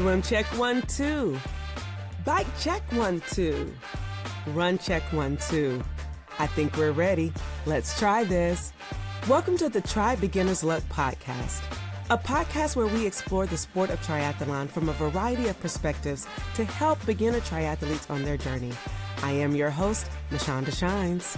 Swim check 1, 2. Bike check 1, 2. Run check 1, 2. I think we're ready. Let's try this. Welcome to the Try Beginner's Luck podcast, a podcast where we explore the sport of triathlon from a variety of perspectives to help beginner triathletes on their journey. I am your host, Nashonda Shines.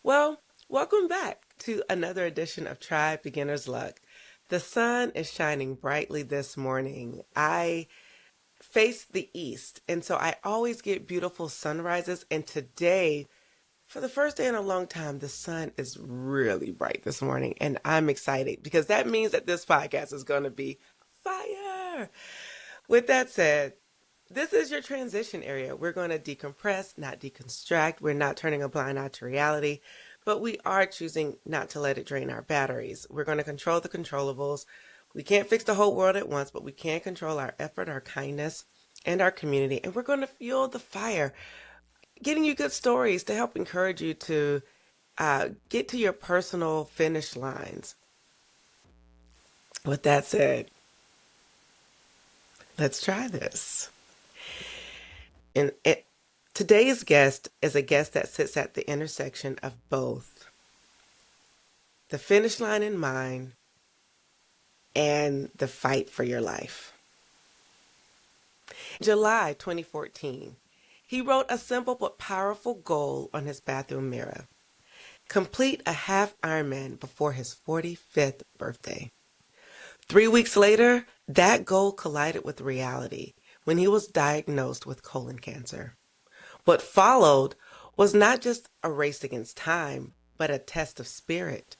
Well, welcome back to another edition of Try Beginner's Luck. The sun is shining brightly this morning. I face the east, and so I always get beautiful sunrises, and today, for the first day in a long time, the sun is really bright this morning, and I'm excited because that means that this podcast is going to be fire. With that said, this is your transition area. We're going to decompress, not deconstruct. We're not turning a blind eye to reality, but we are choosing not to let it drain our batteries. We're going to control the controllables. We can't fix the whole world at once, but we can control our effort, our kindness, and our community. And we're going to fuel the fire, getting you good stories to help encourage you to get to your personal finish lines. With that said, let's try this. And today's guest is a guest that sits at the intersection of both the finish line in mind and the fight for your life. In July 2014, he wrote a simple but powerful goal on his bathroom mirror: complete a half Ironman before his 45th birthday. 3 weeks later, that goal collided with reality when he was diagnosed with colon cancer. What followed was not just a race against time, but a test of spirit.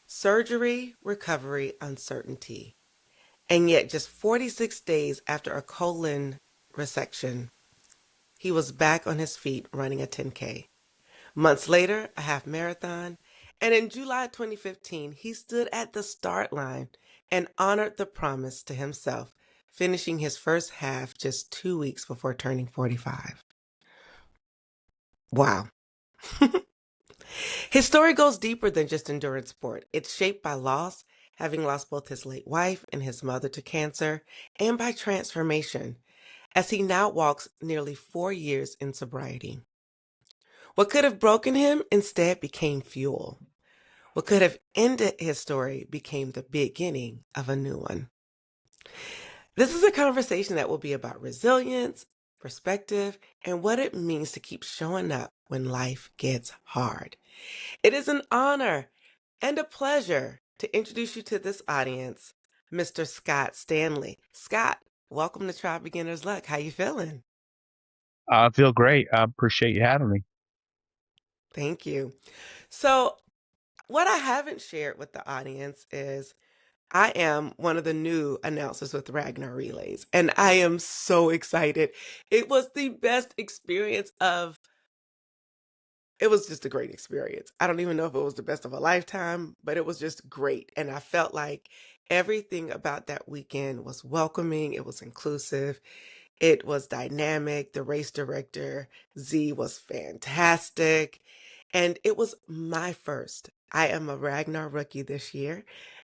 Surgery, recovery, uncertainty. And yet just 46 days after a colon resection, he was back on his feet running a 10K. Months later, a half marathon. And in July 2015, he stood at the start line and honored the promise to himself, finishing his first half just 2 weeks before turning 45. Wow. His story goes deeper than just endurance sport. It's shaped by loss, having lost both his late wife and his mother to cancer, and by transformation, as he now walks nearly 4 years in sobriety. What could have broken him instead became fuel. What could have ended his story became the beginning of a new one. This is a conversation that will be about resilience, perspective, and what it means to keep showing up when life gets hard. It is an honor and a pleasure to introduce you to this audience, Mr. Scott Stanley. Scott, welcome to Try Beginner's Luck. How you feeling? I feel great. I appreciate you having me. Thank you. So, what I haven't shared with the audience is I am one of the new announcers with Ragnar Relays, and I am so excited. It was the best experience of It was just a great experience. I don't even know if it was the best of a lifetime, but it was just great. And I felt like everything about that weekend was welcoming. It was inclusive. It was dynamic. The race director, Z, was fantastic. And it was my first. I am a Ragnar rookie this year,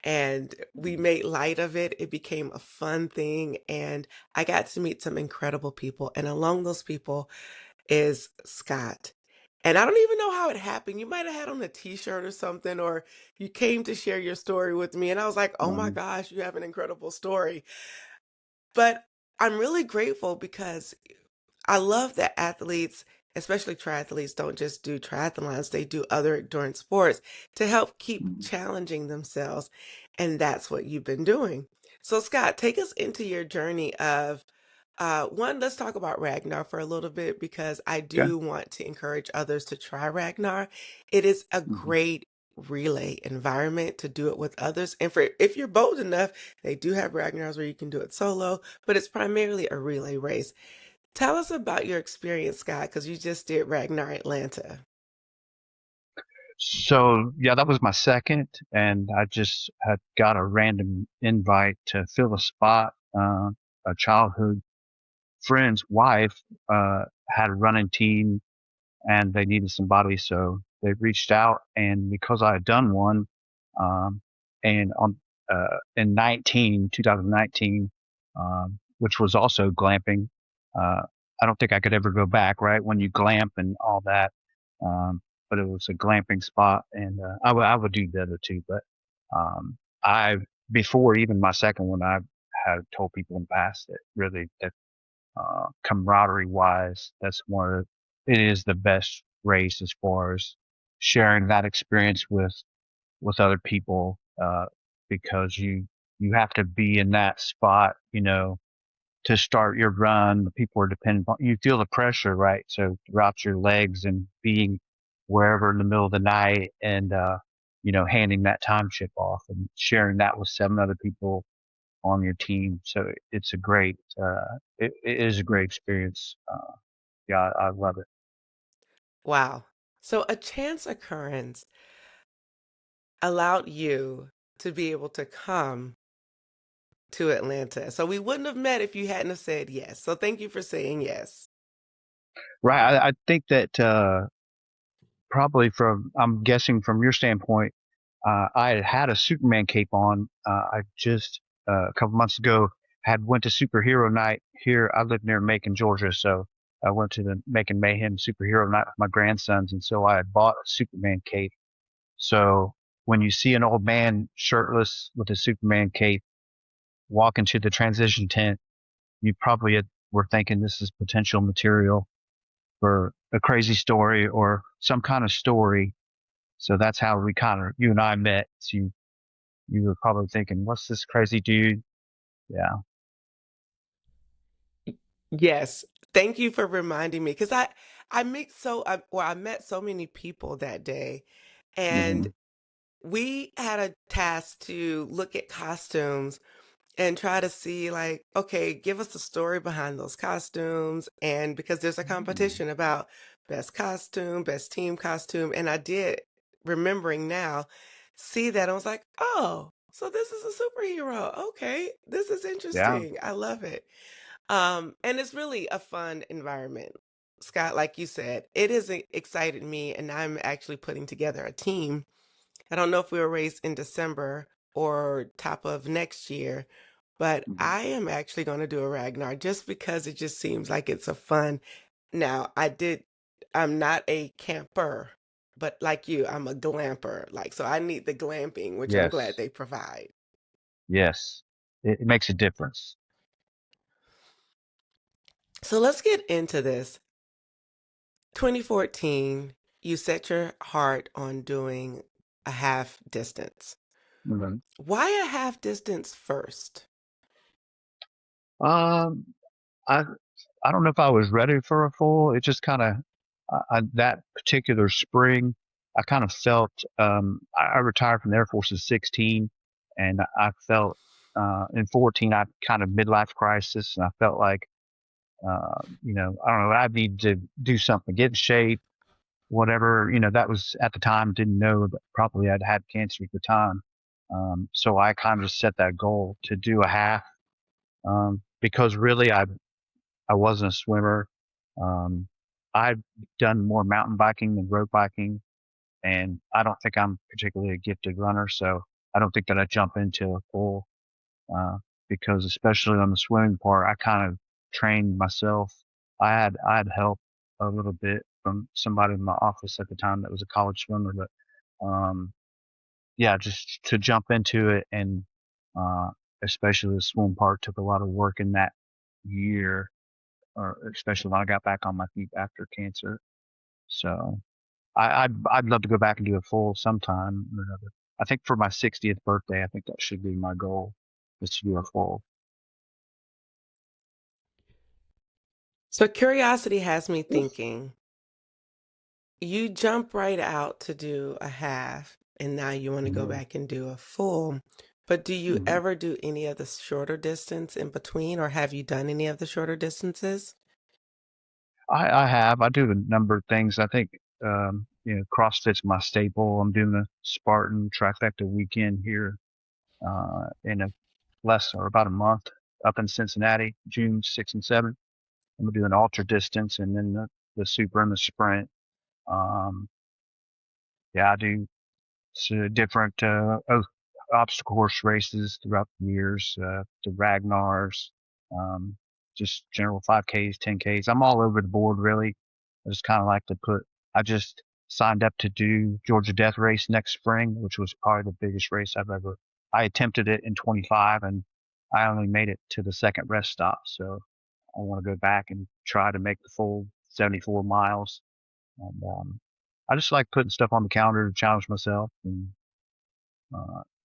and we made light of it. It became a fun thing, and I got to meet some incredible people. And among those people is Scott. And I don't even know how it happened. You might have had on a t-shirt or something, or you came to share your story with me. And I was like, oh my Um, gosh, you have an incredible story. But I'm really grateful because I love that athletes, especially triathletes, don't just do triathlons, they do other endurance sports to help keep challenging themselves. And that's what you've been doing. So, Scott, take us into your journey of one, let's talk about Ragnar for a little bit because I okay. do want to encourage others to try Ragnar. It is a Mhm. great relay environment to do it with others. And for if you're bold enough, they do have Ragnars where you can do it solo, but it's primarily a relay race. Tell us about your experience, Scott, because you just did Ragnar Atlanta. So yeah, that was my second, and I just had got a random invite to fill a spot. A childhood friend's wife had a running team, and they needed somebody, so they reached out. And because I had done one, um, and on in 2019, which was also glamping. Uh, I don't think I could ever go back, right? When you glamp and all that. Um, but it was a glamping spot, and I would do the other two. But I before even my second one, I had told people in the past that really that camaraderie wise, that's one of it is the best race as far as sharing that experience with other people, because you have to be in that spot, to start your run. The people are dependent on you. Feel the pressure, right? So throughout your legs and being wherever in the middle of the night, and handing that time chip off and sharing that with seven other people on your team. So it's a great, it is a great experience. Yeah, I love it. Wow. So a chance occurrence allowed you to be able to come to Atlanta. So we wouldn't have met if you hadn't have said yes. So thank you for saying yes. Right. I think that, probably I'm guessing from your standpoint, I had a Superman cape on. I just, a couple months ago had went to superhero night here. I live near Macon, Georgia. So I went to the Macon Mayhem superhero night with my grandsons. And so I had bought a Superman cape. So when you see an old man shirtless with a Superman cape walk into the transition tent, you probably were thinking this is potential material for a crazy story or some kind of story. So that's how you and I met. So you were probably thinking, what's this crazy dude? Yeah. Yes. Thank you for reminding me because I met so many people that day, and Hmm. we had a task to look at costumes and try to see, like, okay, give us the story behind those costumes. And because there's a competition about best costume, best team costume. And I did, remembering now, see that. I was like, oh, so this is a superhero. Okay, this is Yeah. interesting. I love it. And it's really a fun environment. Scott, like you said, it has excited me, and I'm actually putting together a team. I don't know if we were raised in December or top of next year, but Hmm. I am actually going to do a Ragnar just because it just seems like it's a fun. Now, I'm not a camper, but like you, I'm a glamper. Like, so I need the glamping, which I'm glad Yes. they provide. Yes. It makes a difference. So let's get into this. 2014, you set your heart on doing a half distance. Mhm. Why a half distance first? Um, I I don't know if I was ready for a full. It just kind of that particular spring, I kind of felt. I retired from the Air Force at 16, and I felt in 14 I kind of midlife crisis, and I felt like I don't know. I need to do something, get in shape, whatever. That was at the time. Didn't know that probably I'd had cancer at the time. So I kind of set that goal to do a half, because really I wasn't a swimmer. Um, I've done more mountain biking than road biking, and I don't think I'm particularly a gifted runner. So I don't think that I jump into a full, uh, because especially on the swimming part, I kind of trained myself. I had help a little bit from somebody in my office at the time that was a college swimmer, but yeah, just to jump into it, and uh, especially the swim part took a lot of work in that year, or especially when I got back on my feet after cancer. So I'd love to go back and do a full sometime or another. I think for my 60th birthday, I think that should be my goal, is to do a full. So curiosity has me thinking, you jump right out to do a half, and now you want to go Mhm. back and do a full. But do you Mhm. ever do any of the shorter distance in between, or have you done any of the shorter distances? I have. I do a number of things. I think, CrossFit's my staple. I'm doing a Spartan trifecta weekend here, in a less or about a month up in Cincinnati, June 6th and 7th. I'm gonna do an ultra distance and then the super and the sprint. Um, yeah, I do different, obstacle course races throughout the years, the Ragnars, um, just general 5Ks, 10Ks. I'm all over the board, really. I just kind of like to I just signed up to do Georgia Death Race next spring, which was probably the biggest race I attempted it in 25 and I only made it to the second rest stop. So I want to go back and try to make the full 74 miles. And, I just like putting stuff on the calendar to challenge myself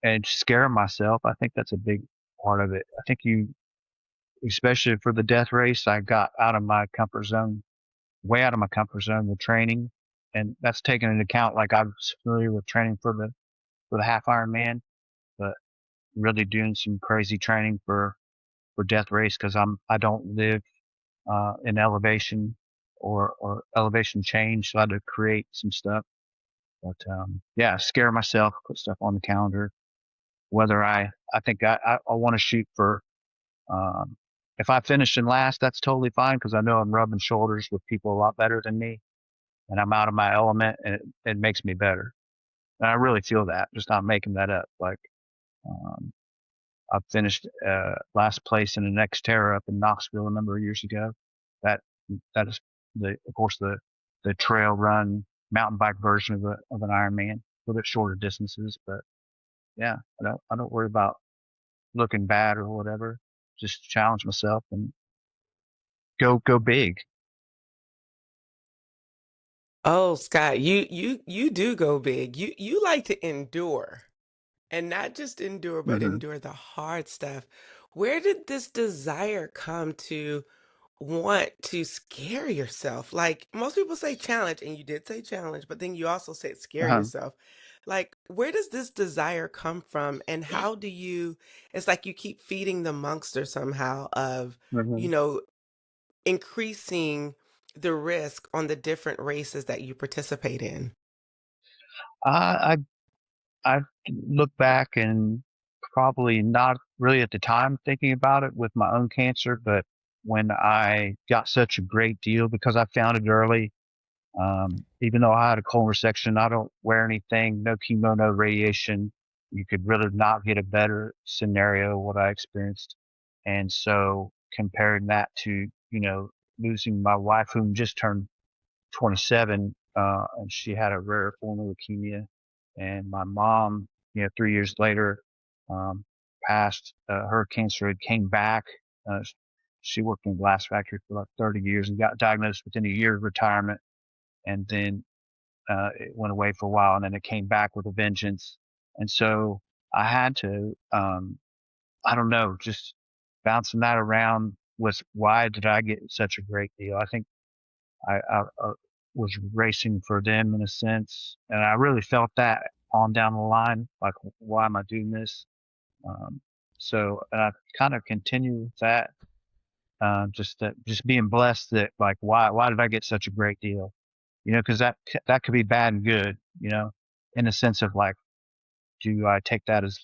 and scare myself. I think that's a big part of it. I think especially for the death race, I got out of my comfort zone, way out of my comfort zone with training. And that's taken into account, like I was familiar with training for the half Ironman, but really doing some crazy training for death race because I don't live, in elevation or elevation change. So I had to create some stuff. But, yeah, scare myself, put stuff on the calendar. Whether I think I want to shoot for, um, if I finish in last, that's totally fine because I know I'm rubbing shoulders with people a lot better than me and I'm out of my element and it makes me better. And I really feel that, just not making that up. Like, um, I finished, last place in the Xterra up in Knoxville a number of years ago. That, that is of course, the trail run mountain bike version of an Ironman, a little bit shorter distances, but yeah, I don't worry about looking bad or whatever. Just challenge myself and go big. Oh, Scott, you do go big. You like to endure. And not just endure, but Hmm. endure the hard stuff. Where did this desire come to want to scare yourself? Like most people say challenge, and you did say challenge, but then you also said scare Uh-huh. yourself. Like, where does this desire come from? And it's like you keep feeding the monster somehow of, you Hmm. know, increasing the risk on the different races that you participate in. I, I look back and probably not really at the time thinking about it with my own cancer, but when I got such a great deal because I found it early, even though I had a colon resection, I don't wear anything, no chemo, no radiation. You could really not get a better scenario what I experienced. And so comparing that to, losing my wife whom just turned 27, and she had a rare form of leukemia. And my mom, 3 years later, um, passed. Her cancer had came back. Uh, she worked in a glass factory for like 30 years and got diagnosed within a year of retirement. And then it went away for a while, and then it came back with a vengeance. And so I had to, I don't know, just bouncing that around was why did I get such a great deal? I think I was racing for them in a sense, and I really felt that on down the line, like why am I doing this? Um, so and I kind of continue with that, just being blessed that like why did I get such a great deal? Because that could be bad and good, in a sense of like, do I take that as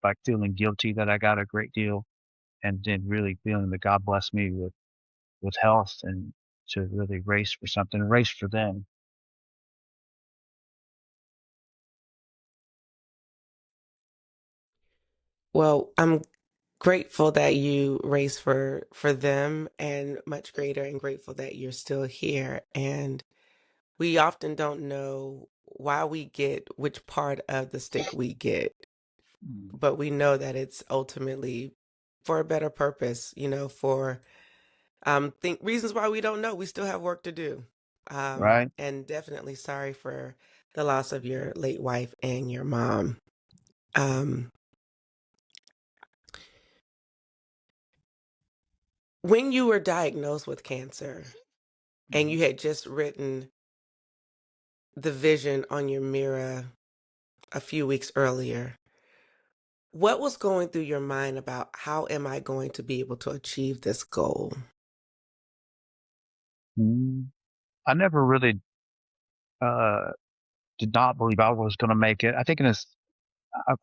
like feeling guilty that I got a great deal, and then really feeling that God blessed me with health and to really race for something, race for them. Well, I'm grateful that you race for them and much greater and grateful that you're still here. And we often don't know why we get which part of the stick we get, Mm. but we know that it's ultimately for a better purpose, for think reasons why we don't know. We still have work to do. Right? And definitely sorry for the loss of your late wife and your mom. Um, when you were diagnosed with cancer and Mhm. you had just written the vision on your mirror a few weeks earlier, what was going through your mind about how am I going to be able to achieve this goal? Mm. I never really uh, did not believe I was going to make it. I think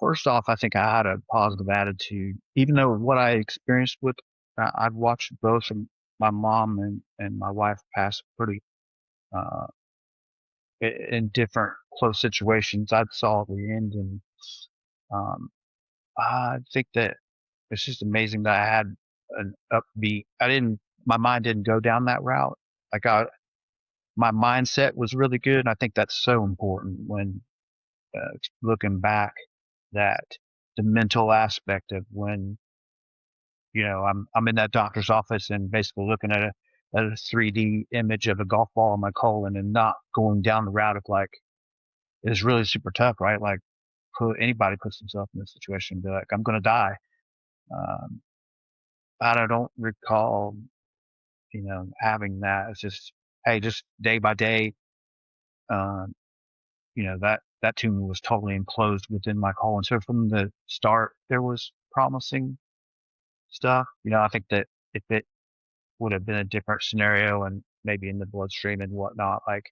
first off, I think I had a positive attitude, even though what I experienced with, I've watched both of my mom and my wife pass pretty, uh, in different close situations. I saw the end, and I think that it's just amazing that I had an upbeat. My mind didn't go down that route. Like my mindset was really good. And I think that's so important when looking back, that the mental aspect of when, I'm in that doctor's office and basically looking at a 3D image of a golf ball in my colon and not going down the route of like, it's really super tough, right? Like anybody puts themselves in this situation and be like, I'm going to die. Um, I don't recall, having that. It's just, hey, just day by day, um, that tumor was totally enclosed within my colon. So from the start, there was promising stuff. I think that if it would have been a different scenario and maybe in the bloodstream and whatnot, like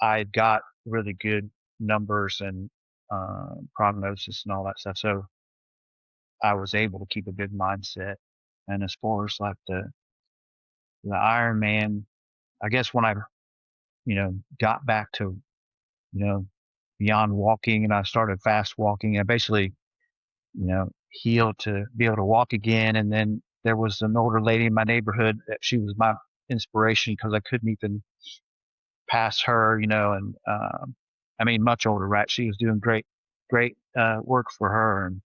I got really good numbers and prognosis and all that stuff. So I was able to keep a good mindset. And as far as like the Ironman, I guess when I, got back to, you know, beyond walking and I started fast walking, I basically, healed to be able to walk again. And then there was an older lady in my neighborhood that she was my inspiration because I couldn't even pass her, and, I mean, much older, right? She was doing great, work for her. And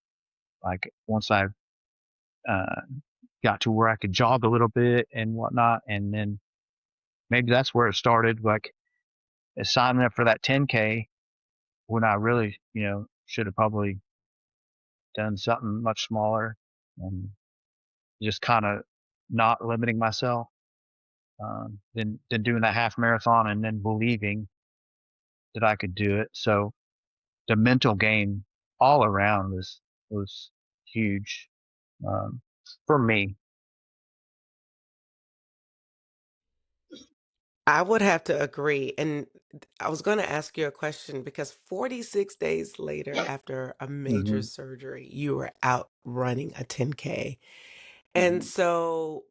like once I, uh, got to where I could jog a little bit and whatnot. And then maybe that's where it started. Like signing up for that 10K when I really, should have probably done something much smaller and just kind of not limiting myself. Then doing that half marathon and then believing that I could do it. So the mental game all around was huge, um, for me. I would have to agree. And I was going to ask you a question because 46 days later, after a major Hmm. surgery, you were out running a 10K. And Hmm. so,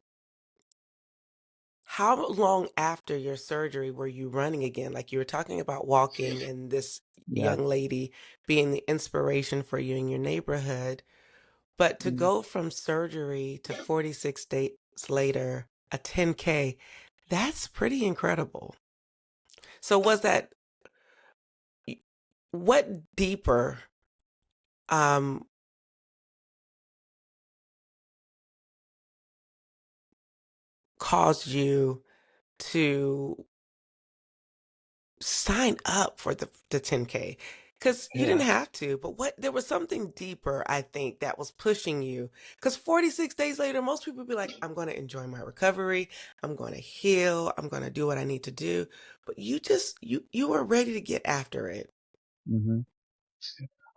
how long after your surgery were you running again? Like you were talking about walking and this Yeah. young lady being the inspiration for you in your neighborhood. But to Mm. go from surgery to 46 days later, a 10K, that's pretty incredible. So was that what deeper um caused you to sign up for the 10K? Because you didn't Yeah. have to, but what there was something deeper, I think, that was pushing you. Because 46 days later, most people be like, I'm going to enjoy my recovery. I'm going to heal. I'm going to do what I need to do. But you were ready to get after it. Hmm.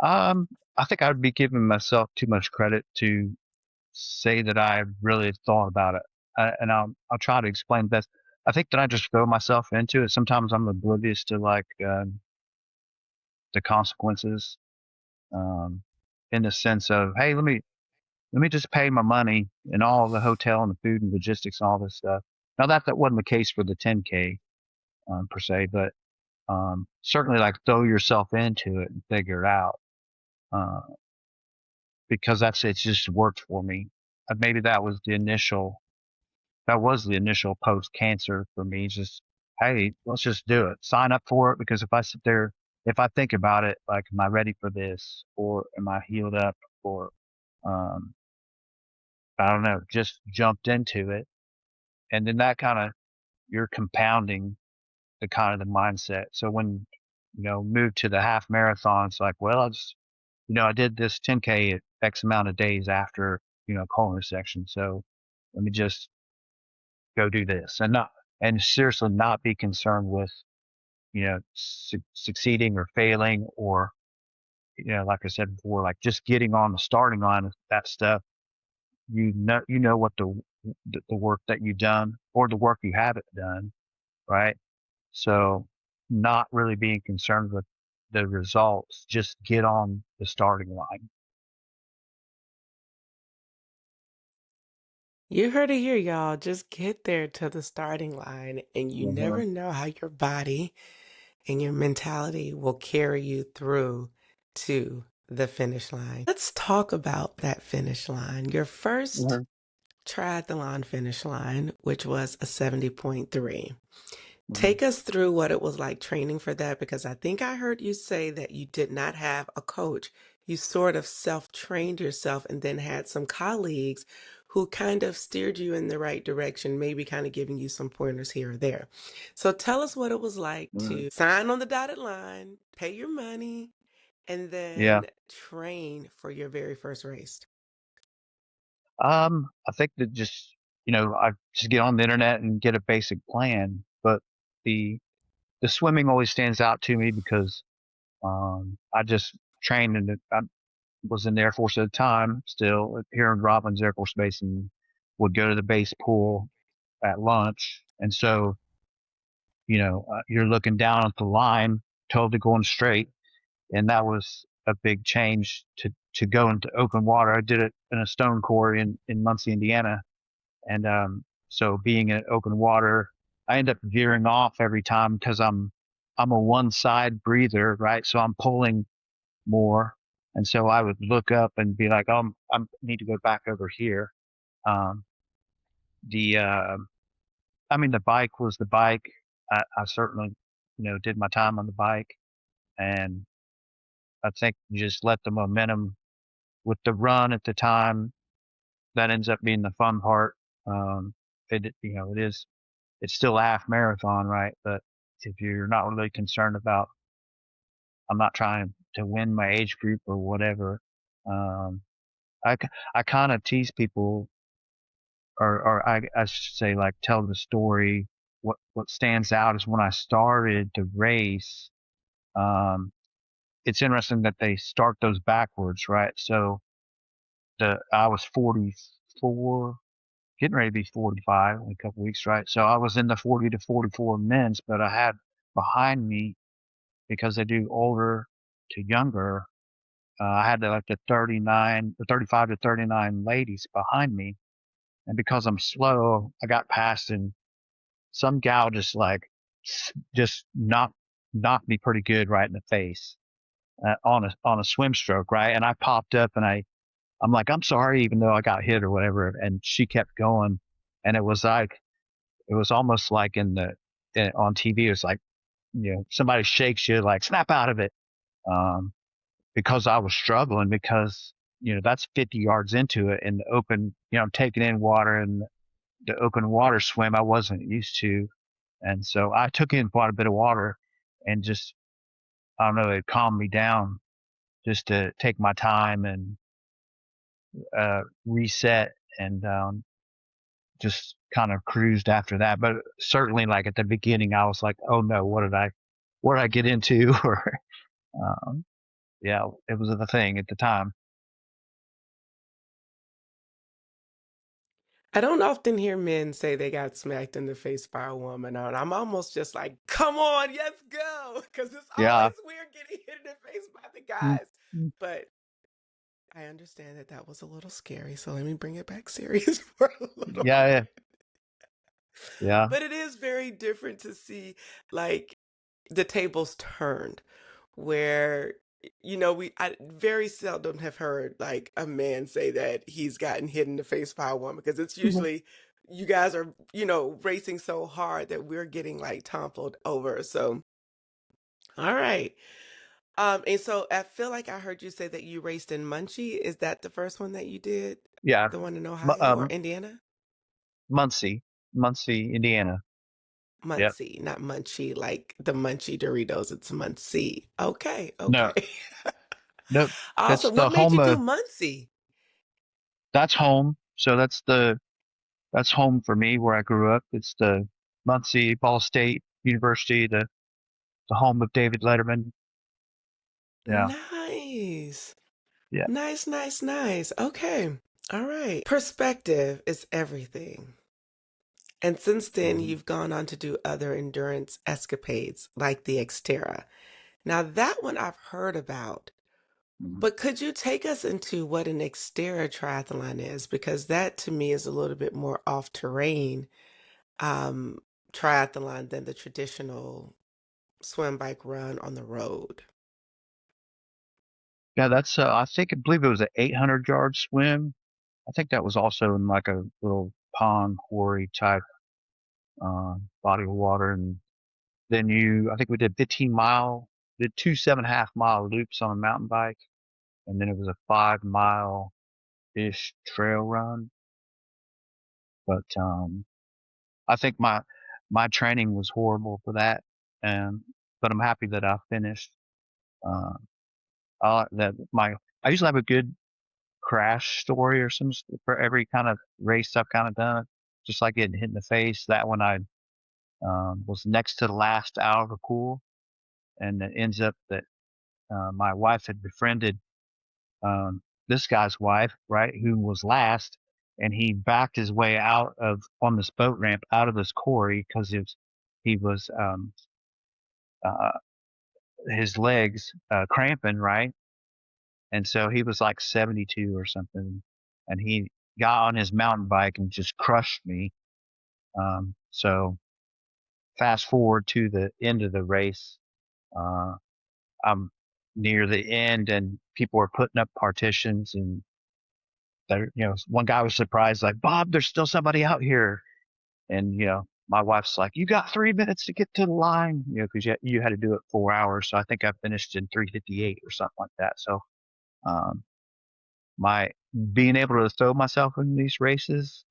Um, I think I would be giving myself too much credit to say that I really thought about it. And I'll try to explain best. I think that I just throw myself into it. Sometimes I'm oblivious to like, the consequences, um, in the sense of, hey, let me just pay my money and all the hotel and the food and logistics and all this stuff. Now that wasn't the case for the 10K, per se, but, certainly like throw yourself into it and figure it out. Uh, because it's just worked for me. Maybe that was the initial post cancer for me. Just, hey, let's just do it. Sign up for it because if I think about it, like, am I ready for this, or am I healed up, or, um, I don't know, just jumped into it, and then that kind of you're compounding the kind of the mindset. So when moved to the half marathon, it's like, well, I did this 10K at X amount of days after colon resection, so let me just go do this and seriously not be concerned with succeeding or failing, or like I said before, like just getting on the starting line of that stuff. You know what the work that you've done or the work you haven't done, right? So not really being concerned with the results, just get on the starting line. You heard it here, y'all. Just get there to the starting line, and you Uh-huh. never know how your body and your mentality will carry you through to the finish line. Let's talk about that finish line. Your first Mhm. triathlon finish line, which was a 70.3. Mhm. Take us through what it was like training for that because I think I heard you say that you did not have a coach. You sort of self-trained yourself and then had some colleagues who kind of steered you in the right direction, maybe kind of giving you some pointers here or there. So tell us what it was like Mhm. to sign on the dotted line, pay your money, and Yeah. then train for your very first race. I think that just, I just get on the internet and get a basic plan. But the the swimming always stands out to me because I just trained I was in the Air Force at the time, still here in Robins Air Force Base, and would go to the base pool at lunch. And so, you're looking down at the line, totally going straight, and that was a big change to go into open water. I did it in a stone quarry in Muncie, Indiana, and so being in open water, I end up veering off every time because I'm a one side breather, right? So I'm pulling more, and so I would look up and be like, "Oh, I need to go back over here." Um, the I mean, the bike was the bike. I certainly, did my time on the bike, and I think you just let the momentum with the run at the time. That ends up being the fun part. Um, it is it's still a half marathon, right? But if you're not really concerned about, I'm not trying to win my age group or whatever. Um, I, I kind of tease people, or I should say, like, tell the story. What stands out is when I started to race. Um, it's interesting that they start those backwards, right? So I was 44, getting ready to be 45 in a couple weeks, right? So I was in the 40 to 44 men's, but I had behind me, because they do older to younger. I had like the 35 to 39 ladies behind me, and because I'm slow, I got past, and some gal just like just knocked me pretty good right in the face on a swim stroke, right? And I popped up and I'm like, I'm sorry, even though I got hit or whatever, and she kept going, and it was almost like on TV, it's like, somebody shakes you, like, snap out of it. Um, because I was struggling, because that's 50 yards into it in the open, I'm taking in water, and the open water swim I wasn't used to. And so I took in quite a bit of water, and just, I don't know, it calmed me down just to take my time and reset, and just kind of cruised after that. But certainly, like, at the beginning, I was like, oh no, what did I get into? Or um, yeah, it was the thing at the time. I don't often hear men say they got smacked in the face by a woman, and I'm almost just like, come on, let's go, because it's Yeah. always weird getting hit in the face by the Mm, guys. mm. But I understand that that was a little scary, so let me bring it back serious for a little Yeah, yeah, bit. yeah. But it is very different to see like the tables turned where I very seldom have heard like a man say that he's gotten hit in the face by a woman because it's Mhm. usually you guys are, racing so hard that we're getting like toppled over. So, all right. And so I feel like I heard you say that you raced in Muncie. Is that the first one that you did? Yeah. The one in Mu- Ohio or Um, Indiana? Muncie, Muncie, Indiana. Yep. Muncie, not Munchie, like the Munchie Doritos. It's Muncie. Okay, No, okay. no, that's Awesome. the What made home you do of, Muncie? that's home. So that's home for me where I grew up. It's the Muncie Ball State University, the home of David Letterman. Yeah. Nice. Yeah. Nice, nice, nice. Okay. All right. Perspective is everything. And since then, Mhm. you've gone on to do other endurance escapades like the Xterra. Now, that one I've heard about, Mhm. but could you take us into what an Xterra triathlon is? Because that to me is a little bit more off terrain um, triathlon than the traditional swim, bike, run on the road. Yeah, that's I believe it was an 800-yard swim. I think that was also in like a little pond quarry type body of water, and then I think we did did two 7.5 mile loops on a mountain bike, and then it was a 5 mile ish trail run. But I think my training was horrible for that, and but I'm happy that I finished. Uh, that my I usually have a good crash story or some for every kind of race I've kind of done. Just like getting hit in the face. That one I was next to the last out of the pool, and it ends up that my wife had befriended this guy's wife, right, who was last, and he backed his way out of on this boat ramp out of this quarry because he was uh, his legs cramping, right, and so he was like 72 or something, and he got on his mountain bike and just crushed me. So fast forward to the end of the race, uh, I'm near the end, and people are putting up partitions, and one guy was surprised, like, Bob, there's still somebody out here. And, my wife's like, you got 3 minutes to get to the line, cause you had to do it 4 hours. So I think I finished in 3:58 or something like that. So, um, my being able to throw myself in these races,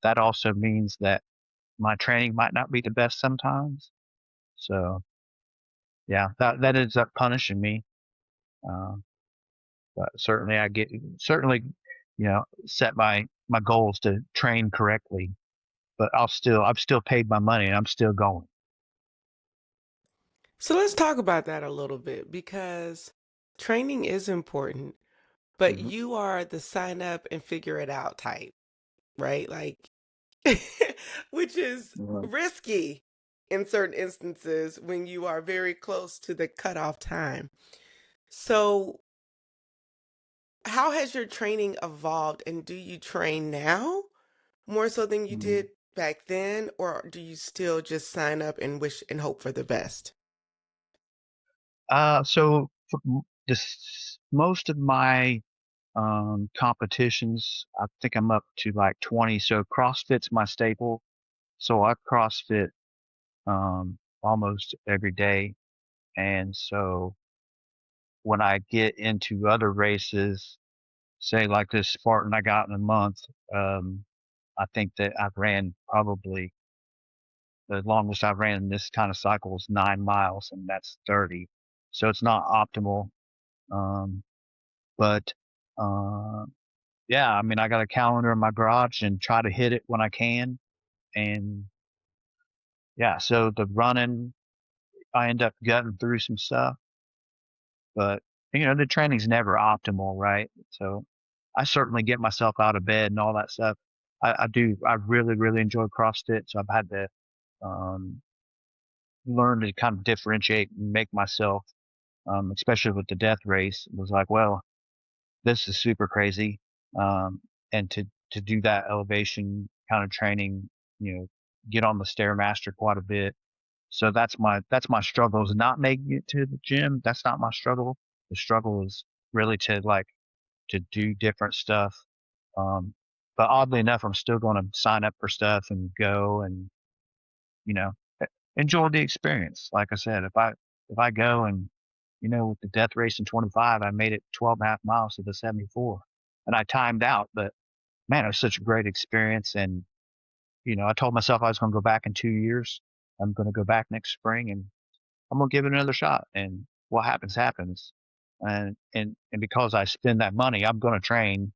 that also means that my training might not be the best sometimes. So yeah, that ends up punishing me. Um, but certainly certainly, set my goals to train correctly, but I've still paid my money and I'm still going. So let's talk about that a little bit because training is important, but Hmm. you are the sign up and figure it out type, right? Like, which is Right. risky in certain instances when you are very close to the cutoff time. So, how has your training evolved, and do you train now more so than you Mhm. did back then, or do you still just sign up and wish and hope for the best? So for most of my competitions, I think I'm up to like 20. So CrossFit's my staple. So I CrossFit almost every day, and so when I get into other races, say like this Spartan I got in a month, um, I think that I've ran probably the longest I've ran in this kind of cycle is 9 miles, and that's 30. So it's not optimal. Um, but uh, yeah, I mean, I got a calendar in my garage and try to hit it when I can. And yeah, so the running, I end up gutting through some stuff, but the training's never optimal, right? So I certainly get myself out of bed and all that stuff. I do. I really, really enjoy CrossFit, so I've had to um, learn to kind of differentiate and make myself, especially with the death race, it was like, well, this is super crazy. Um, and to do that elevation kind of training, you know, get on the stairmaster quite a bit. So that's my struggle is not making it to the gym. That's not my struggle. The struggle is really to do different stuff. Um, but oddly enough, I'm still going to sign up for stuff and go and you know enjoy the experience. Like I said, if I go and with the death race in 25, I made it 12 and a half miles to the 74, and I timed out. But man, it was such a great experience, and I told myself I was going to go back in 2 years. I'm going to go back next spring, and I'm going to give it another shot. And what happens happens. And because I spend that money, I'm going to train.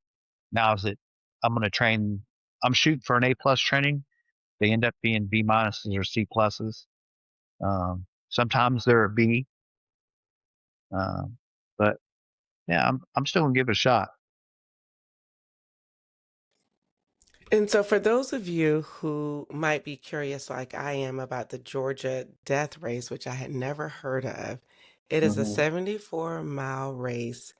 Now is it? I'm going to train. I'm shooting for an A+ training. They end up being B- or C+. Sometimes they're a B, um, but yeah, I'm still gonna give it a shot. And so, for those of you who might be curious, like I am, about the Georgia death race, which I had never heard of, it is a Mhm. 74-mile race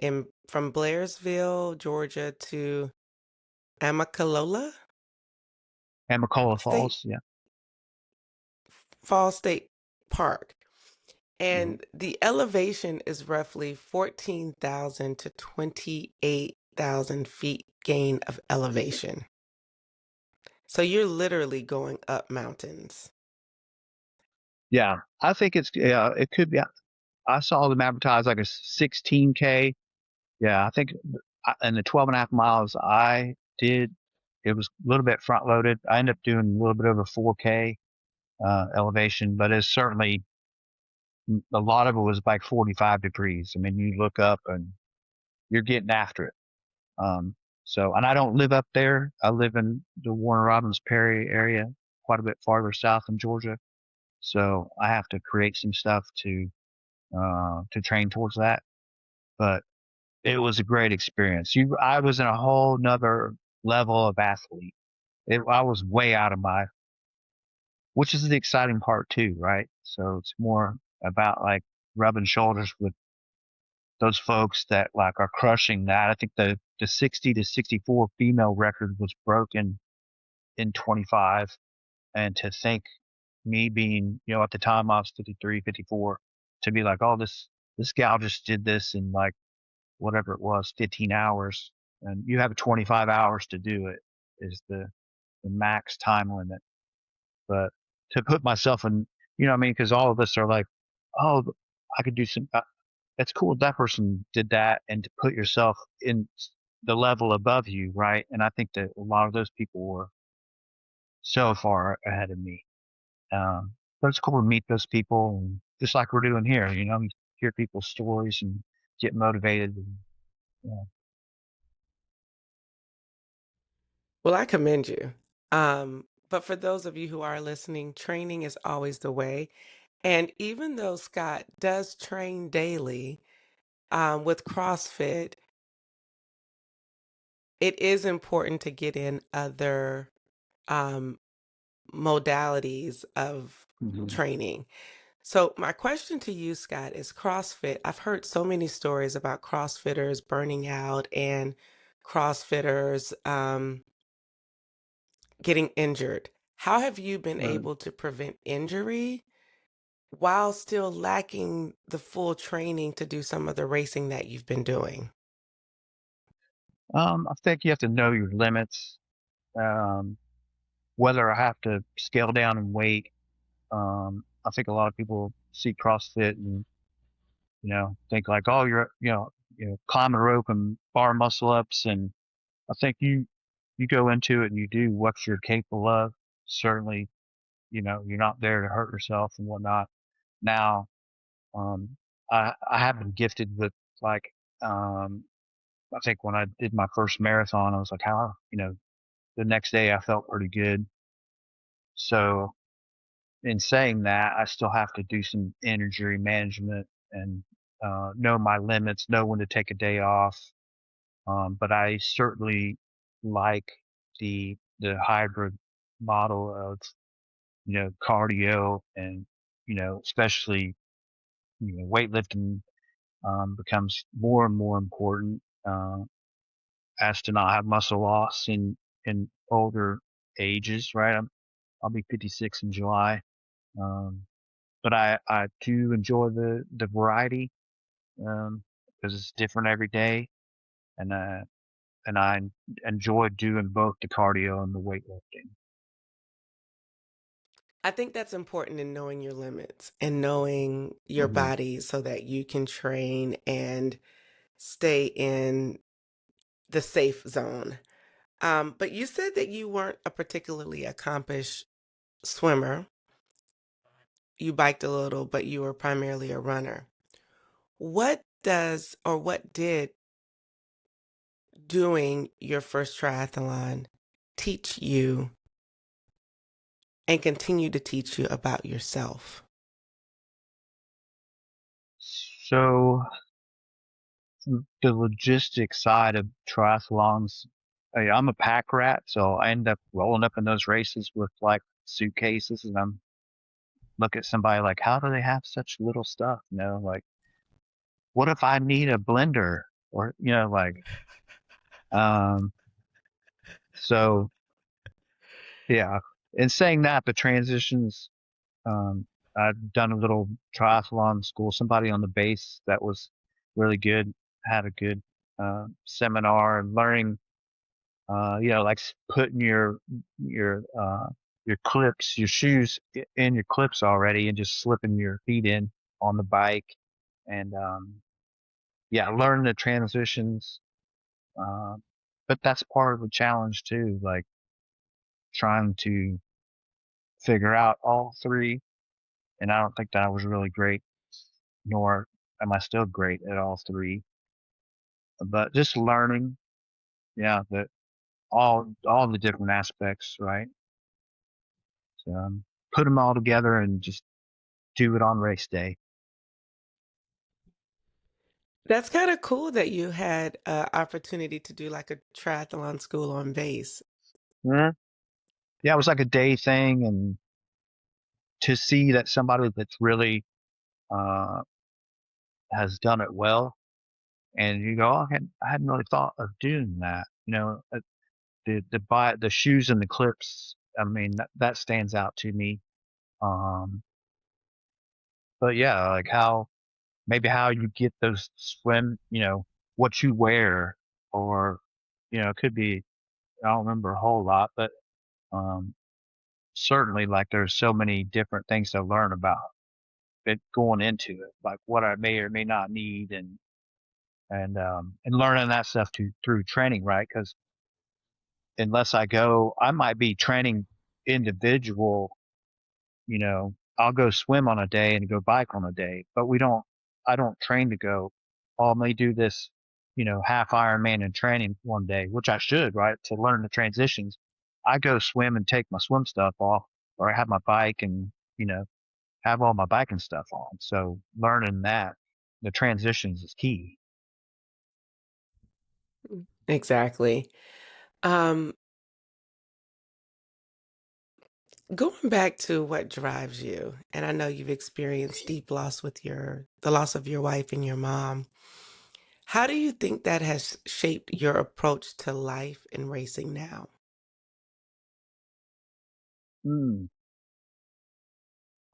in from Blairsville, Georgia to Amicalola And McCullough State Falls, yeah. Falls State Park. Mhm. And the elevation is roughly 14,000 to 28,000 feet gain of elevation. So you're literally going up mountains. Yeah, I think yeah, it could be. I saw them advertise like a 16K. Yeah, I think in the 12 and a half miles I did, it was a little bit front loaded. I ended up doing a little bit over 4K elevation, but it's certainly a lot of it was like 45 degrees. I mean, you look up and you're getting after it. Um, and I don't live up there. I live in the Warner Robins Perry area, quite a bit farther south in Georgia. So I have to create some stuff to train towards that. But it was a great experience. I was in a whole nother level of athlete. I was way out of which is the exciting part too, right? So it's more about like rubbing shoulders with those folks that like are crushing that. I think the 60 to 64 female record was broken in 25. And to think me being, at the time I was 53, 54, to be like, oh, this gal just did this in like whatever it was, 15 hours, and you have 25 hours to do it is the max time limit. But to put myself in, what I mean, because all of us are like, oh, I could do some. It's cool that person did that, and to put yourself in the level above you, right? And I think that a lot of those people were so far ahead of me. But it's cool to meet those people, and just like we're doing here, you hear people's stories and get motivated. And, yeah. Well, I commend you. But for those of you who are listening, training is always the way. And even though Scott does train daily with CrossFit, it is important to get in other um, modalities of Mhm. training. So, my question to you, Scott, is CrossFit. I've heard so many stories about CrossFitters burning out and CrossFitters getting injured. How have you been Right. able to prevent injury while still lacking the full training to do some of the racing that you've been doing? I think you have to know your limits. Um, Whether I have to scale down in weight. I think a lot of people see CrossFit and think like, oh, climb a rope and bar muscle ups, and I think you go into it and you do what you're capable of. Certainly, you're not there to hurt yourself and whatnot. Now, um, I have been gifted with like um, I think when I did my first marathon, I was like, how the next day I felt pretty good. So in saying that, I still have to do some energy management and know my limits, know when to take a day off. But I certainly like the hybrid model of cardio and especially weightlifting becomes more and more important as to not have muscle loss in older ages. Right, I'll be 56 in July. Um, but I do enjoy the variety because it's different every day, and I enjoy doing both the cardio and the weightlifting. I think that's important in knowing your limits and knowing your Hmm. body so that you can train and stay in the safe zone. But you said that you weren't a particularly accomplished swimmer. You biked a little, but you were primarily a runner. What does or what did doing your first triathlon teach you and continue to teach you about yourself? So the logistics side of triathlons, I'm a pack rat, so I end up rolling up in those races with like suitcases, and I'm look at somebody like, how do they have such little stuff? Like, what if I need a blender? Or, um, so yeah. In saying that, the transitions, I'd done a little triathlon school. Somebody on the base that was really good had a good seminar and learning, like putting your clips, your shoes in your clips already, and just slipping your feet in on the bike, and yeah, learning the transitions. Uh, but that's part of the challenge too, like trying to figure out all three. And I don't think that I was really great, nor am I still great at all three. But just learning, yeah, that all the different aspects, right? So, put them all together and just do it on race day. That's kind of cool that you had an opportunity to do like a triathlon school on base. Yeah, yeah, it was like a day thing, and to see that somebody that's really uh, has done it well, and you go, oh, I hadn't really thought of doing that. The shoes and the clips. I mean, that stands out to me. Um, but yeah, like how you get those swim, what you wear, or it could be, I don't remember a whole lot, but um, certainly like there's so many different things to learn about it going into it, like what I may or may not need, and learning that stuff through training, right? Because unless I go, I might be training individual. I'll go swim on a day and go bike on a day, but I don't train to go, oh, I may do this, half Ironman in training one day, which I should, right? To learn the transitions. I go swim and take my swim stuff off, or I have my bike and, have all my biking stuff on. So learning that, the transitions is key. Exactly. Um, Going back to what drives you, and I know you've experienced deep loss with the loss of your wife and your mom. How do you think that has shaped your approach to life and racing now? Mm.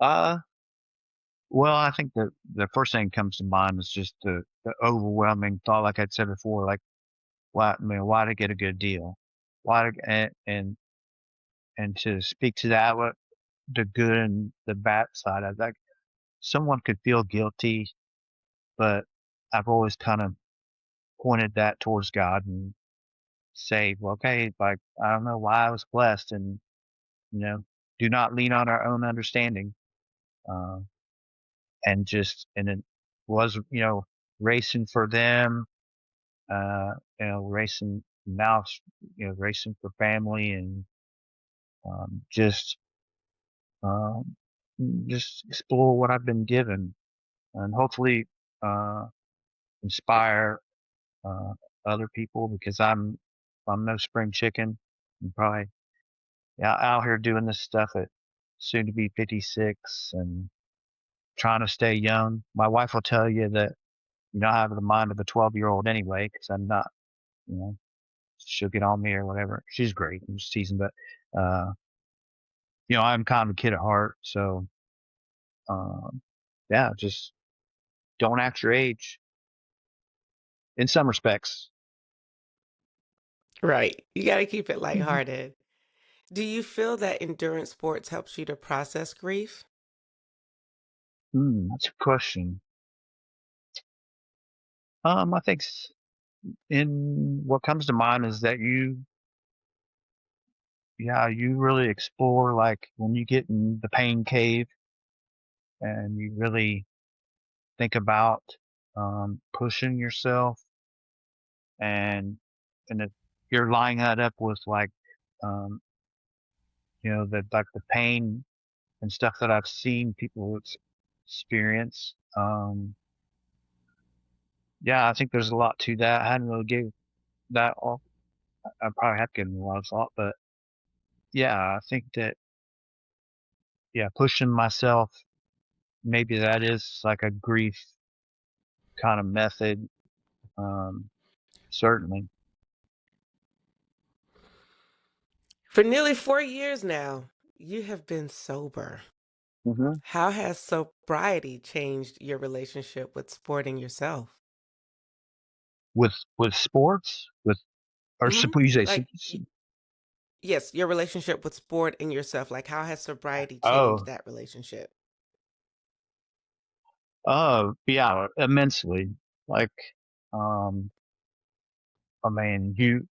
Uh, well, I think the first thing that comes to mind is just the overwhelming thought, like I'd said before, like, why to get a good deal? Why to, and to speak to that, what the good and the bad side of that, someone could feel guilty, but I've always kind of pointed that towards God and say, well, okay, like, I don't know why I was blessed, and, you know, do not lean on our own understanding. Uh, and it was, racing for them, racing now, racing for family, and um, just, um, just explore what I've been given, and hopefully, uh, inspire, uh, other people, because I'm no spring chicken. I'm probably, yeah, out here doing this stuff at soon to be 56 and trying to stay young. My wife will tell you that, I have the mind of a 12-year-old anyway, because I'm not, you know, she'll get on me or whatever. She's great. I'm just teasing, but, uh, I'm kind of a kid at heart. So, um, yeah, just don't act your age in some respects. Right. You got to keep it Mhm. lighthearted. Do you feel that endurance sports helps you to process grief? That's a question. I think in what comes to mind is that yeah, you really explore, like when you get in the pain cave and you really think about, pushing yourself, and if you're lining that up with like, um, the pain and stuff that I've seen people experience. Yeah, I think there's a lot to that. I hadn't really gave that all. I probably have given a lot of thought, but yeah, I think that, yeah, pushing myself, maybe that is like a grief kind of method. Um, certainly. For nearly 4 years now, you have been sober. hmm How has sobriety changed your relationship with sport and yourself? with sports, with or Mhm. suppose you say Like, yes, your relationship with sport and yourself. Like, how has sobriety changed oh that relationship? oh yeah, immensely. Like, um, I mean, you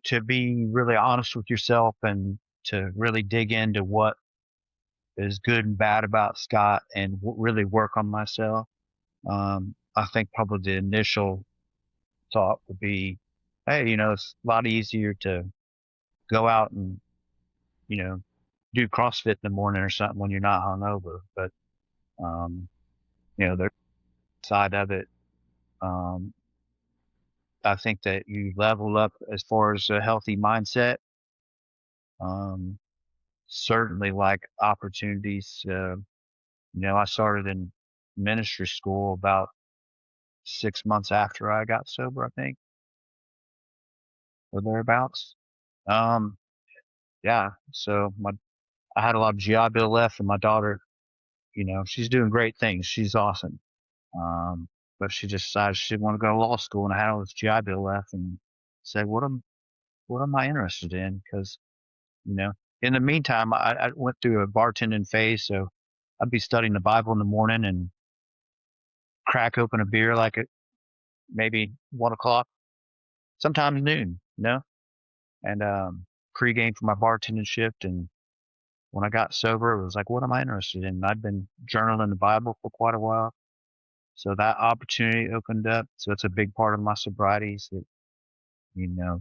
to be really honest with yourself and to really dig into what is good and bad about Scott and really work on myself. I think probably the initial thought would be, hey, it's a lot easier to go out and, you know, do CrossFit in the morning or something when you're not hungover. But, um, the side of it, um, I think that you level up as far as a healthy mindset. Um, certainly like opportunities. I started in ministry school about 6 months after I got sober, I think, or thereabouts. Um, yeah. So I had a lot of GI Bill left, and my daughter, she's doing great things. She's awesome. Um, but she just decided she didn't want to go to law school, and I had all this GI Bill left, and said, what am I interested in? Because you know, in the meantime, I went through a bartending phase, so I'd be studying the Bible in the morning and crack open a beer like at maybe 1 o'clock, sometimes noon, and pregame for my bartending shift. And when I got sober, it was like, what am I interested in? And I'd been journaling the Bible for quite a while. So that opportunity opened up. So it's a big part of my sobriety is that,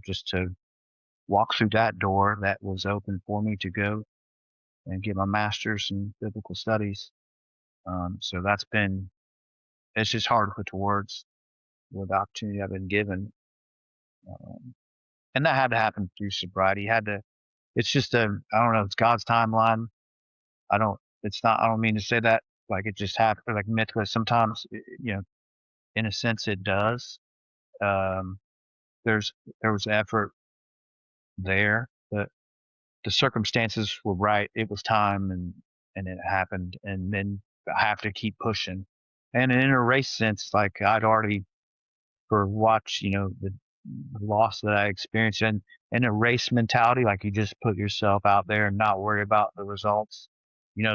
just to walk through that door that was open for me to go and get my master's in biblical studies. So it's just hard to put to words with the opportunity I've been given. Um, and that had to happen through sobriety. It's just I don't know, it's God's timeline. I don't mean to say that like it just happened, like mentally. Sometimes, in a sense it does. Um, there's, there was effort there, but the circumstances were right. It was time and it happened. And then I have to keep pushing. And in a race sense, like I'd already for watch, the loss that I experienced and in a race mentality, like you just put yourself out there and not worry about the results.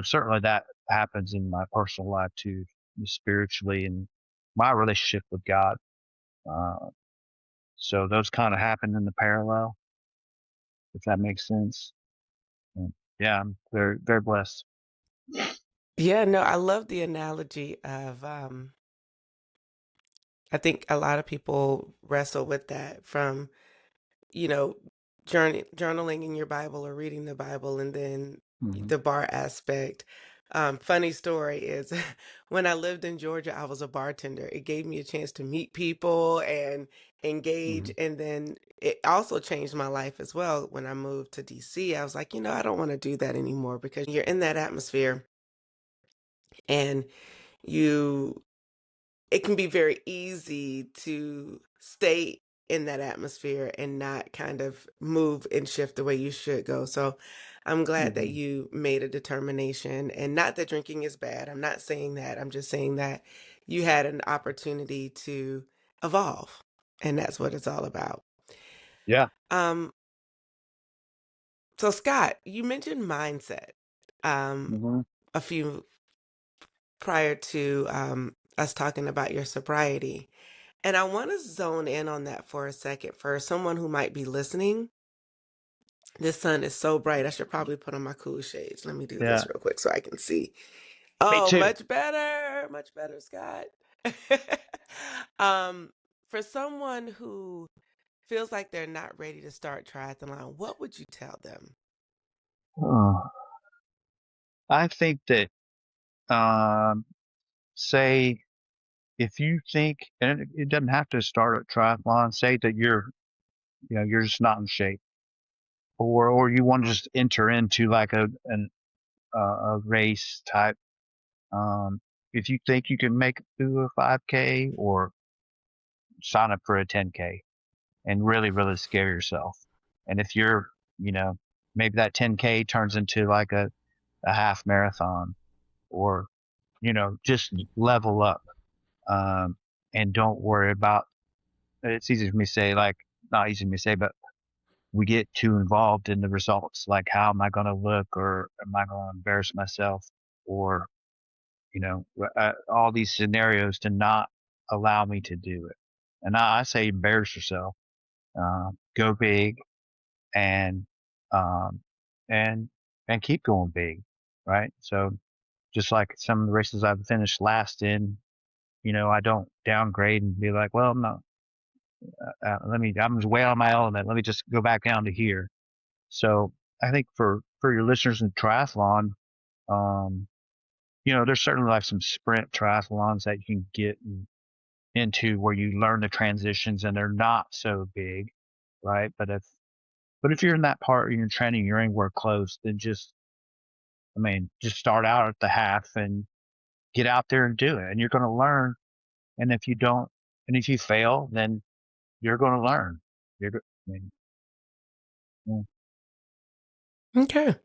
Certainly that happens in my personal life too, spiritually and my relationship with God. Uh, so those kind of happen in the parallel, if that makes sense. And yeah, I'm very, very blessed. Yeah, no, I love the analogy of I think a lot of people wrestle with that from, you know, journaling in your Bible or reading the Bible and then hmm the bar aspect. Funny story is when I lived in Georgia, I was a bartender. It gave me a chance to meet people and engage. hmm And then it also changed my life as well. When I moved to DC, I was like, I don't want to do that anymore because you're in that atmosphere and you it can be very easy to stay in that atmosphere and not kind of move and shift the way you should go. So I'm glad that hmm you made a determination and not that drinking is bad. I'm not saying that. I'm just saying that you had an opportunity to evolve. And that's what it's all about. Yeah. Um, so Scott, you mentioned mindset um, hmm a few prior to us talking about your sobriety. And I want to zone in on that for a second for someone who might be listening. This sun is so bright. I should probably put on my cool shades. Let me do Yeah. this real quick so I can see. Me Oh, too. much better, Scott. um, for someone who feels like they're not ready to start triathlon, what would you tell them? Uh, I think that, um, say if you think, and it doesn't have to start a triathlon, say that you're just not in shape, or you want to just enter into like a race type. Um, if you think you can make it through a 5K or sign up for a 10K and really, really scare yourself. And if you're, you know, maybe that 10K turns into like a a half marathon, or, just level up. And don't worry about, it's easy for me to say, like, not easy for me to say, but we get too involved in the results. Like, how am I going to look, or am I going to embarrass myself, or, all these scenarios to not allow me to do it. And I say embarrass yourself, go big, and, um, and, and keep going big. Right. So just like some of the races I've finished last in, I don't downgrade and be like, well, no, I'm way on my element. Let me just go back down to here. So I think for your listeners in triathlon, um, there's certainly like some sprint triathlons that you can get into where you learn the transitions and they're not so big, right? But if you're in that part of your training, you're anywhere close, then just start out at the half and get out there and do it. And you're going to learn. And if you don't, and if you fail, then you're going to learn. I mean, yeah. Okay.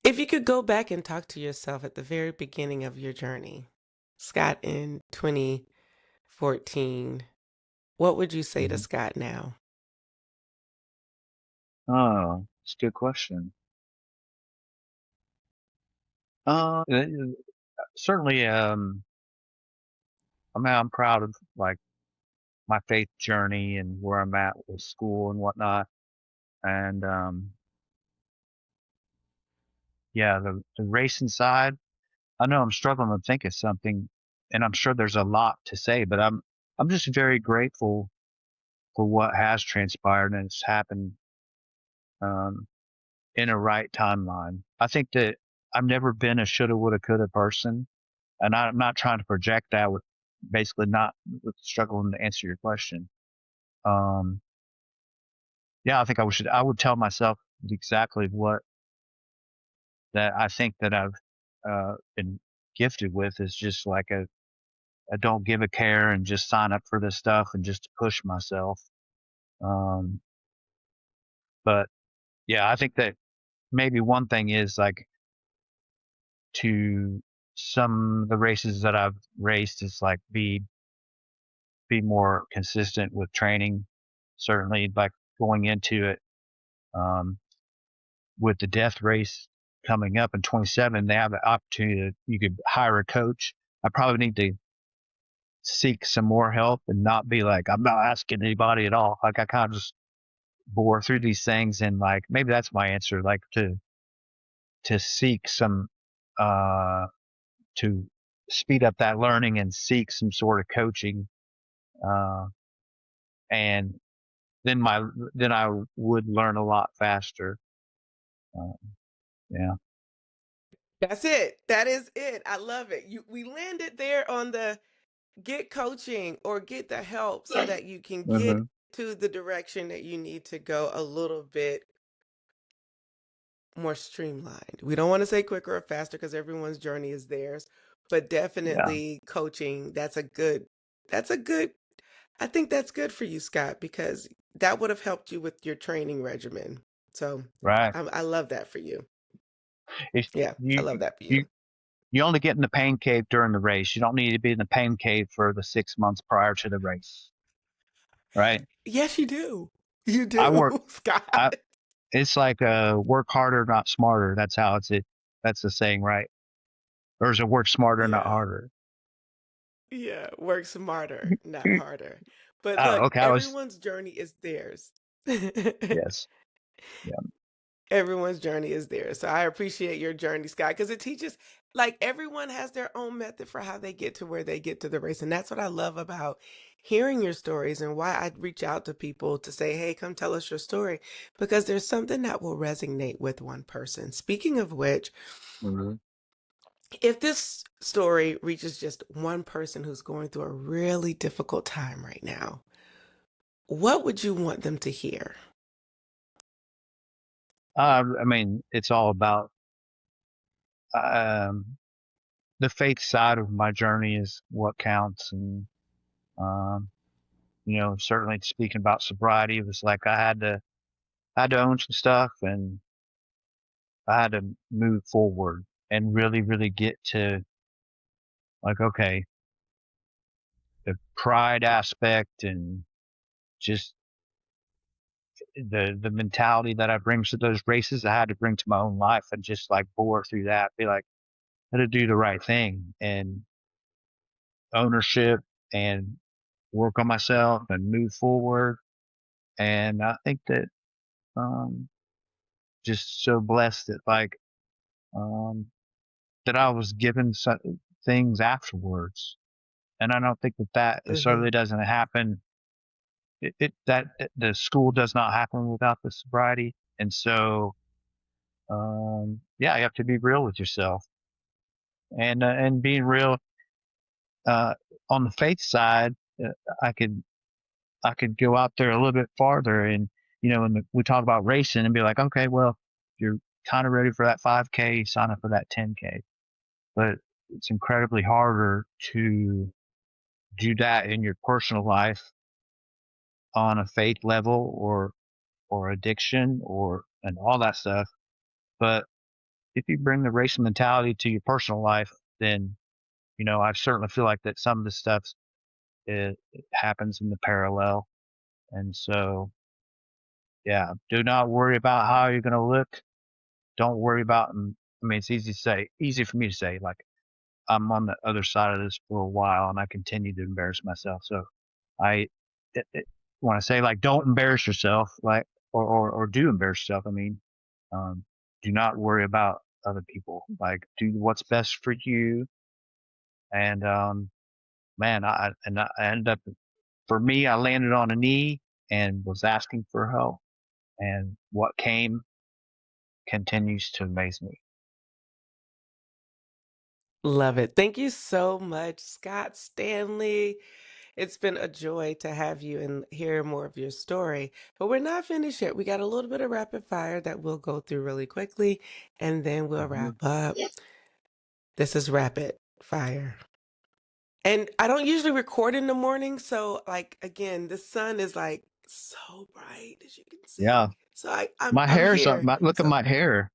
If you could go back and talk to yourself at the very beginning of your journey, Scott in 2014, what would you say to Mhm. Scott now? Oh, it's a good question. Certainly, I'm proud of like my faith journey and where I'm at with school and whatnot. And, yeah, the racing side, I know I'm struggling to think of something, and I'm sure there's a lot to say, but I'm just very grateful for what has transpired, and it's happened, um, in a right timeline. I think that I've never been a shoulda, woulda, coulda person, and I'm not trying to project that with basically not with struggling to answer your question. Um, yeah, I think I would tell myself exactly what that I think that I've, been gifted with, is just like a don't give a care and just sign up for this stuff and just to push myself. Um, but yeah, I think that maybe one thing is like, to some of the races that I've raced, is like be more consistent with training. Certainly, like going into it, um, with the death race coming up in 27, they have the opportunity to, you could hire a coach. I probably need to seek some more help and not be like, I'm not asking anybody at all. Like, I kind of just bore through these things, and like, maybe that's my answer, like to seek some, uh, to speed up that learning and seek some sort of coaching. Uh, and then then I would learn a lot faster. Uh, yeah. That's it. That is it. I love it. We landed there on the get coaching or get the help so that you can get Hmm. to the direction that you need to go a little bit more streamlined. We don't want to say quicker or faster because everyone's journey is theirs, but Yeah. definitely coaching, that's a good, I think that's good for you, Scott, because that would have helped you with your training regimen. So Right. I love that for you. If Yeah, I you, love that for you, you. you only get in the pain cave during the race. You don't need to be in the pain cave for the 6 months prior to the race. Right. Yes, you do. You I work, do, Scott. I, it's like, work harder, not smarter. That's the saying, right? Or is it work smarter, not Yeah. harder? Yeah, work smarter, not harder. But Oh, look, okay. everyone's journey is theirs. Yes. Yeah. Everyone's journey is theirs. So I appreciate your journey, Scott, because it teaches, like, everyone has their own method for how they get to where they get to the race. And that's what I love about hearing your stories and why I reach out to people to say, hey, come tell us your story, because there's something that will resonate with one person. Speaking of which, Hmm. if this story reaches just one person who's going through a really difficult time right now, what would you want them to hear? It's all about, um, the faith side of my journey is what counts. And, um, certainly speaking about sobriety, it was like I had to own some stuff, and I had to move forward and really, really get to like, okay, the pride aspect and just the mentality that I bring to those races, I had to bring to my own life and just like bore through that, be like, how to do the right thing and ownership and work on myself and move forward. And I think that, um, just so blessed that like, um, that I was given things afterwards. And I don't think that it Hmm. certainly doesn't happen. The school does not happen without the sobriety. And so, yeah, you have to be real with yourself and being real, uh, on the faith side, I could, I could go out there a little bit farther and, when we talk about racing and be like, okay, well, you're kind of ready for that 5K, sign up for that 10K. But it's incredibly harder to do that in your personal life on a faith level or addiction and all that stuff. But if you bring the racing mentality to your personal life, then, I certainly feel like that some of the stuff, it happens in the parallel. And so, yeah, do not worry about how you're going to look. Don't worry about, I mean, it's easy for me to say, like, I'm on the other side of this for a while and I continue to embarrass myself. So I want to say, like, don't embarrass yourself, like, or do embarrass yourself. I mean, um, do not worry about other people. Like, do what's best for you. And, man, I ended up, for me, I landed on a knee and was asking for help. And what came continues to amaze me. Love it. Thank you so much, Scott Stanley. It's been a joy to have you and hear more of your story. But we're not finished yet. We got a little bit of rapid fire that we'll go through really quickly, and then we'll Mhm. wrap up. This is rapid fire. And I don't usually record in the morning, so like again, the sun is like so bright as you can see. Yeah. So I, I'm My I'm hair's up. here. Look at So my hair.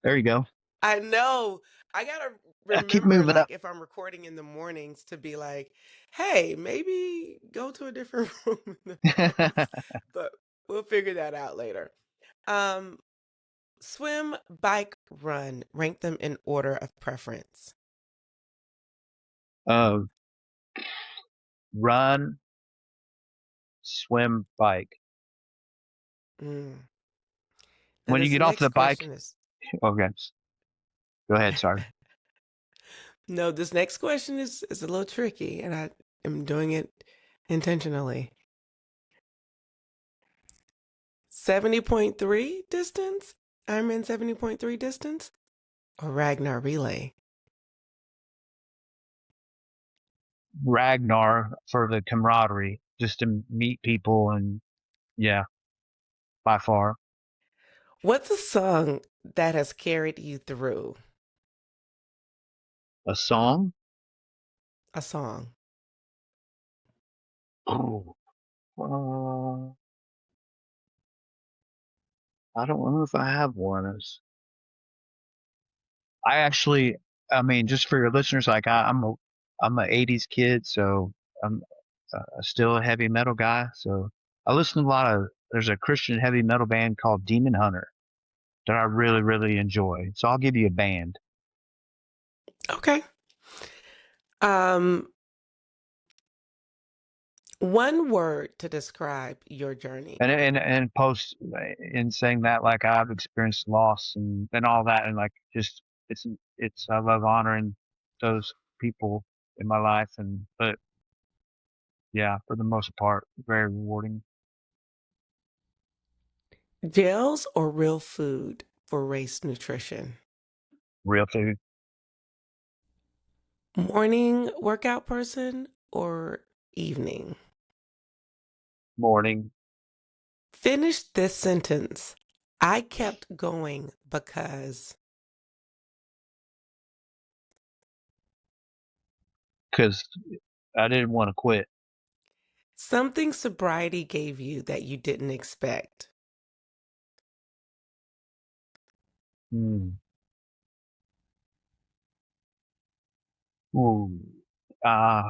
There you go. I know I gotta Keep remember, moving like, up. if I'm recording in the mornings, to be like, hey, maybe go to a different room in the mornings. But we'll figure that out later. Um, swim, bike, run. Rank them in order of preference. uh, run, swim, bike. Mm. Now When you this get off next the bike, question is okay, go ahead. Sorry. no, this next question is a little tricky, and I am doing it intentionally. 70.3 distance? Ironman 70.3 distance? Or Ragnar Relay? Ragnar for the camaraderie, just to meet people and yeah, by far. What's a song that has carried you through A song? a song? Oh, uh, I don't know if I have one. I actually, I mean, just for your listeners, like I'm a '80s kid, so I'm still a heavy metal guy. So I listen to a lot of. There's a Christian heavy metal band called Demon Hunter that I really, really enjoy. So I'll give you a band Okay. Um, one word to describe your journey. and post in saying that like I've experienced loss and all that and like just it's I love honoring those people in my life and but yeah, for the most part, very rewarding. Gels or real food for race nutrition? Real food. Morning workout person or evening? Morning. Finish this sentence. I kept going because Because I didn't want to quit. something sobriety gave you that you didn't expect. Hmm. Ooh. Uh,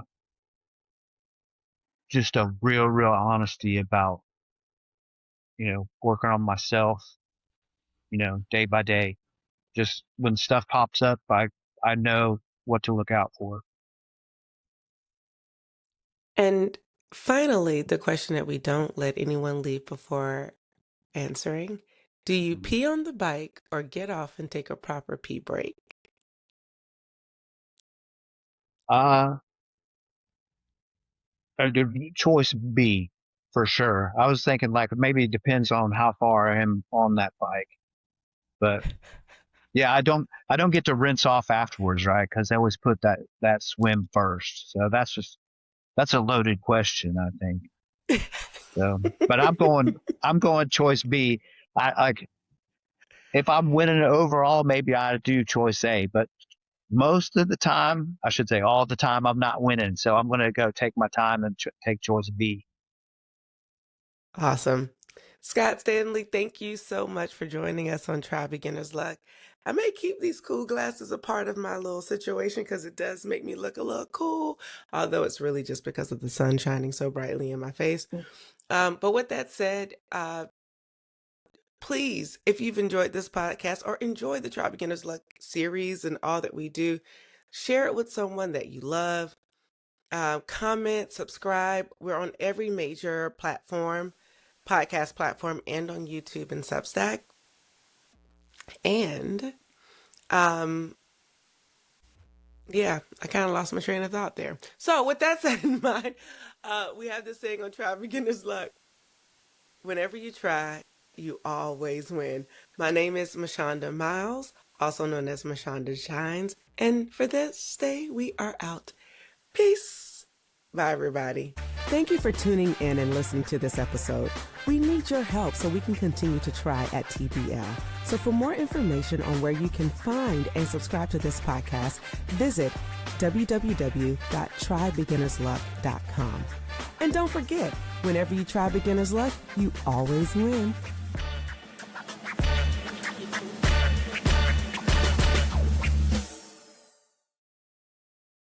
just a real honesty about, working on myself, day by day. Just when stuff pops up, I know what to look out for. And finally, the question that we don't let anyone leave before answering: do you Mhm. pee on the bike or get off and take a proper pee break? Uh, choice B for sure. I was thinking like maybe it depends on how far I am on that bike, but yeah, I don't get to rinse off afterwards, right? Because they always put that swim first. So that's a loaded question, I think. So, but I'm going choice B. I like if I'm winning overall, maybe I do choice A, but most of the time, I should say all the time, I'm not winning. So I'm going to go take my time and take choice B. Awesome. Scott Stanley, thank you so much for joining us on Try Beginner's Luck. I may keep these cool glasses a part of my little situation because it does make me look a little cool, although it's really just because of the sun shining so brightly in my face. But with that said, please, if you've enjoyed this podcast or enjoy the Try Beginner's Luck series and all that we do, share it with someone that you love. Comment, subscribe. We're on every major platform, podcast platform, and on YouTube and Substack. And um, yeah, I kind of lost my train of thought there. So, with that said in mind, we have this saying on Try Beginner's Luck: whenever you try, you always win. My name is Mashonda Miles, also known as Mashonda Shines. And for this day, we are out. Peace. Bye, everybody. Thank you for tuning in and listening to this episode. We need your help so we can continue to try at TBL. So for more information on where you can find and subscribe to this podcast, visit www.trybeginnersluck.com. And don't forget, whenever you try Beginner's Luck, you always win.